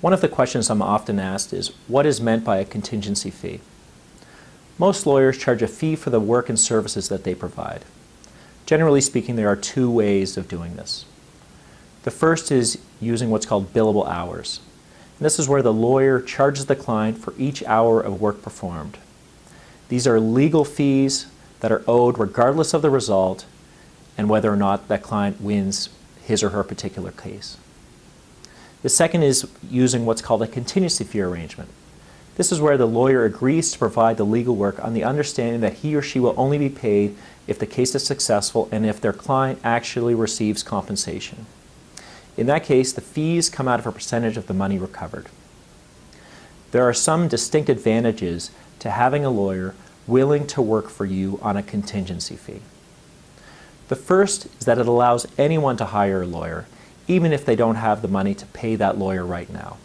One of the questions I'm often asked is, what is meant by a contingency fee? Most lawyers charge a fee for the work and services that they provide. Generally speaking, there are two ways of doing this. The first is using what's called billable hours. And this is where the lawyer charges the client for each hour of work performed. These are legal fees that are owed regardless of the result and whether or not that client wins his or her particular case. The second is using what's called a contingency fee arrangement. This is where the lawyer agrees to provide the legal work on the understanding that he or she will only be paid if the case is successful and if their client actually receives compensation. In that case, the fees come out of a percentage of the money recovered. There are some distinct advantages to having a lawyer willing to work for you on a contingency fee. The first is that it allows anyone to hire a lawyer, even if they don't have the money to pay that lawyer right now.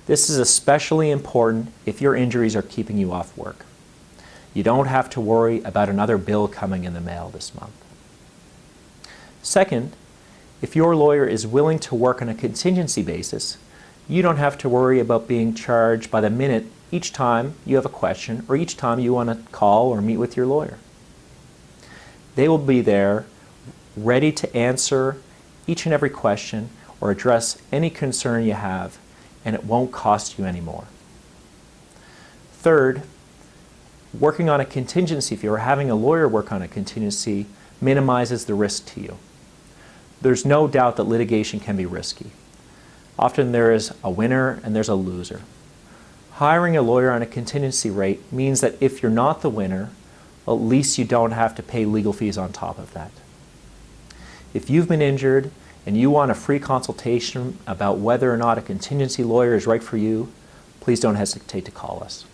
This is especially important if your injuries are keeping you off work. You don't have to worry about another bill coming in the mail this month. Second, if your lawyer is willing to work on a contingency basis, you don't have to worry about being charged by the minute each time you have a question or each time you want to call or meet with your lawyer. They will be there ready to answer each and every question or address any concern you have, and it won't cost you any more. Third, working on a contingency fee or having a lawyer work on a contingency minimizes the risk to you. There's no doubt that litigation can be risky. Often there is a winner and there's a loser. Hiring a lawyer on a contingency rate means that if you're not the winner, at least you don't have to pay legal fees on top of that. If you've been injured and you want a free consultation about whether or not a contingency lawyer is right for you, please don't hesitate to call us.